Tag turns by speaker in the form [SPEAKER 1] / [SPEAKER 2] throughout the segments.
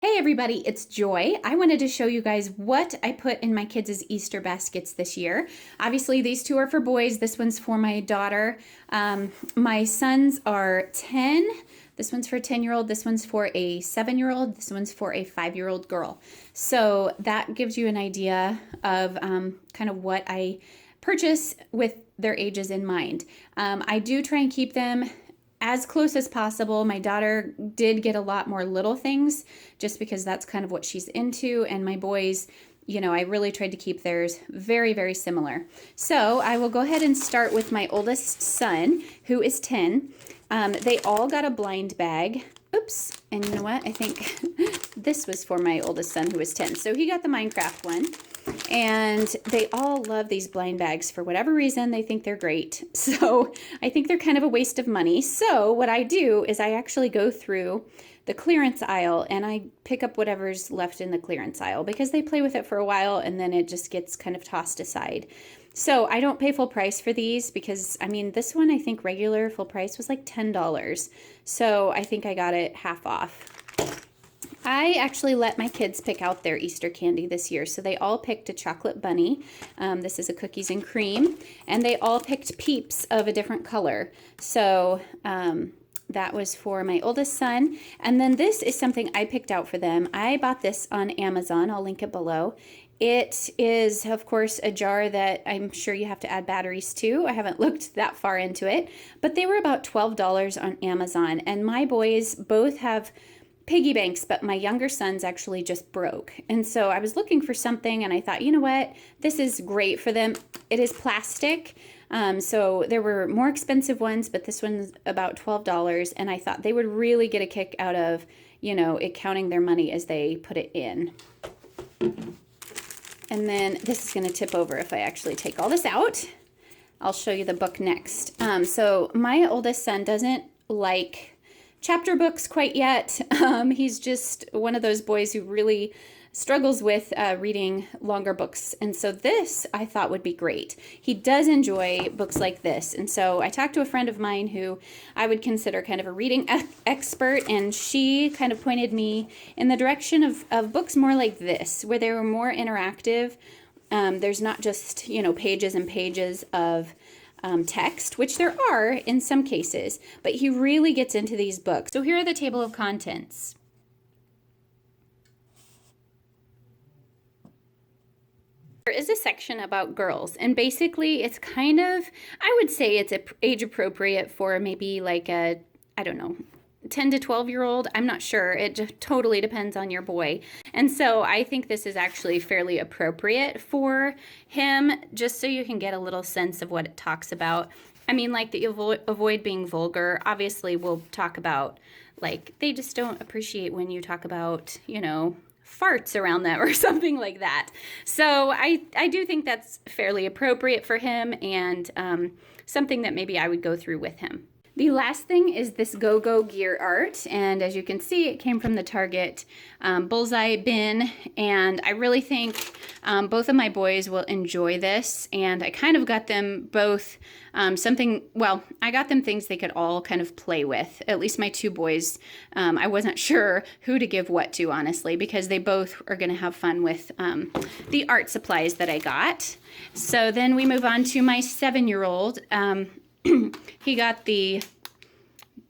[SPEAKER 1] Hey everybody, it's Joy. I wanted to show you guys what I put in my kids' Easter baskets this year. Obviously, these two are for boys. This one's for my daughter. My sons are 10. This one's for a 10-year-old. This one's for a 7-year-old. This one's for a 5-year-old girl. So that gives you an idea of kind of what I purchase with their ages in mind. I do try and keep them as close as possible. My daughter did get a lot more little things just because that's kind of what she's into. And my boys, I really tried to keep theirs very, very similar. So I will go ahead and start with my oldest son, who is 10. They all got a blind bag. Oops. And you know what? I think this was for my oldest son, who was 10. So he got the Minecraft one. And they all love these blind bags for whatever reason. They think they're great. So I think they're kind of a waste of money. So what I do is I actually go through the clearance aisle and I pick up whatever's left in the clearance aisle because they play with it for a while and then it just gets kind of tossed aside. So I don't pay full price for these because, this one I think regular full price was like $10. So I think I got it half off. I actually let my kids pick out their Easter candy this year. So they all picked a chocolate bunny. This is a cookies and cream. And they all picked Peeps of a different color. So that was for my oldest son. And then this is something I picked out for them. I bought this on Amazon. I'll link it below. It is, of course, a jar that I'm sure you have to add batteries to. I haven't looked that far into it. But they were about $12 on Amazon. And my boys both have piggy banks, but my younger son's actually just broke. And so I was looking for something and I thought, you know what, this is great for them. It is plastic. So there were more expensive ones, but this one's about $12. And I thought they would really get a kick out of, it counting their money as they put it in. And then this is going to tip over if I actually take all this out. I'll show you the book next. So my oldest son doesn't like chapter books quite yet. He's just one of those boys who really struggles with reading longer books. And so this I thought would be great. He does enjoy books like this. And so I talked to a friend of mine who I would consider kind of a reading expert, and she kind of pointed me in the direction of books more like this, where they were more interactive. There's not just, pages and pages of text, which there are in some cases, but he really gets into these books. So here are the table of contents. There is a section about girls, and basically it's kind of, I would say it's age appropriate for maybe like a, 10 to 12-year-old. I'm not sure. It just totally depends on your boy. And so I think this is actually fairly appropriate for him, just so you can get a little sense of what it talks about. Like that you avoid being vulgar. Obviously, we'll talk about, like, they just don't appreciate when you talk about, farts around them or something like that. So I do think that's fairly appropriate for him and something that maybe I would go through with him. The last thing is this go-go gear art, and as you can see, it came from the Target bullseye bin, and I really think both of my boys will enjoy this, and I kind of got them both I got them things they could all kind of play with, at least my two boys. I wasn't sure who to give what to, honestly, because they both are going to have fun with the art supplies that I got. So then we move on to my 7-year-old. He got the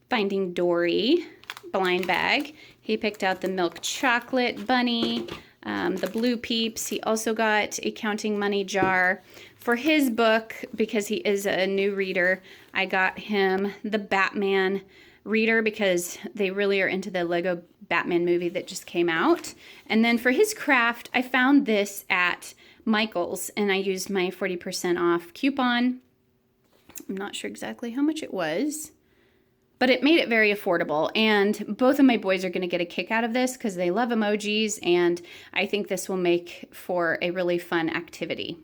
[SPEAKER 1] Finding Dory blind bag. He picked out the milk chocolate bunny, the blue Peeps. He also got a counting money jar. For his book, because he is a new reader, I got him the Batman reader because they really are into the Lego Batman movie that just came out. And then for his craft, I found this at Michael's and I used my 40% off coupon. I'm not sure exactly how much it was, but it made it very affordable. And both of my boys are going to get a kick out of this because they love emojis, and I think this will make for a really fun activity.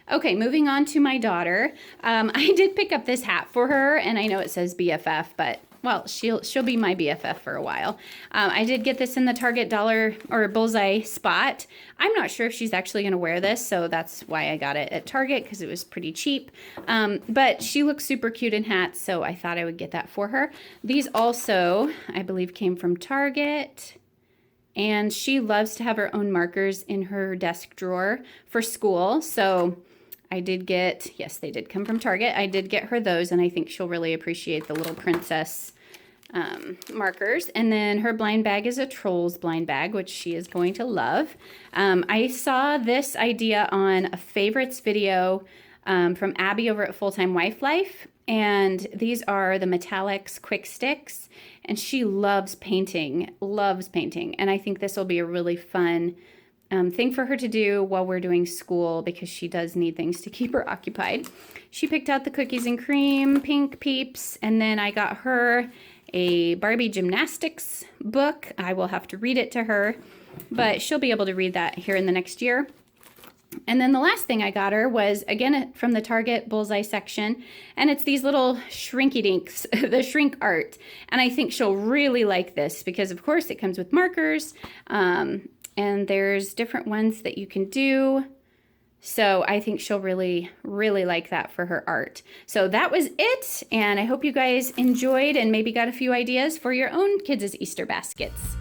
[SPEAKER 1] Okay, moving on to my daughter. I did pick up this hat for her, and I know it says BFF, but well, she'll be my BFF for a while. I did get this in the Target dollar or bullseye spot. I'm not sure if she's actually going to wear this, so that's why I got it at Target, because it was pretty cheap. But she looks super cute in hats, so I thought I would get that for her. These also, I believe, came from Target. and she loves to have her own markers in her desk drawer for school. So I did get, yes, they did come from Target. I did get her those, and I think she'll really appreciate the little princess markers. And then her blind bag is a Trolls blind bag, which she is going to love. I saw this idea on a favorites video from Abby over at Full-Time Wife Life, and these are the Metallics Quick Sticks, and she loves painting, and I think this will be a really fun thing for her to do while we're doing school, because she does need things to keep her occupied. She picked out the Cookies and Cream Pink Peeps, and then I got her a Barbie gymnastics book. I will have to read it to her, but she'll be able to read that here in the next year. And then the last thing I got her was, again, from the Target Bullseye section, and it's these little shrinky dinks, the shrink art. And I think she'll really like this because, of course, it comes with markers, and there's different ones that you can do. So I think she'll really, really like that for her art. So that was it, and I hope you guys enjoyed and maybe got a few ideas for your own kids' Easter baskets.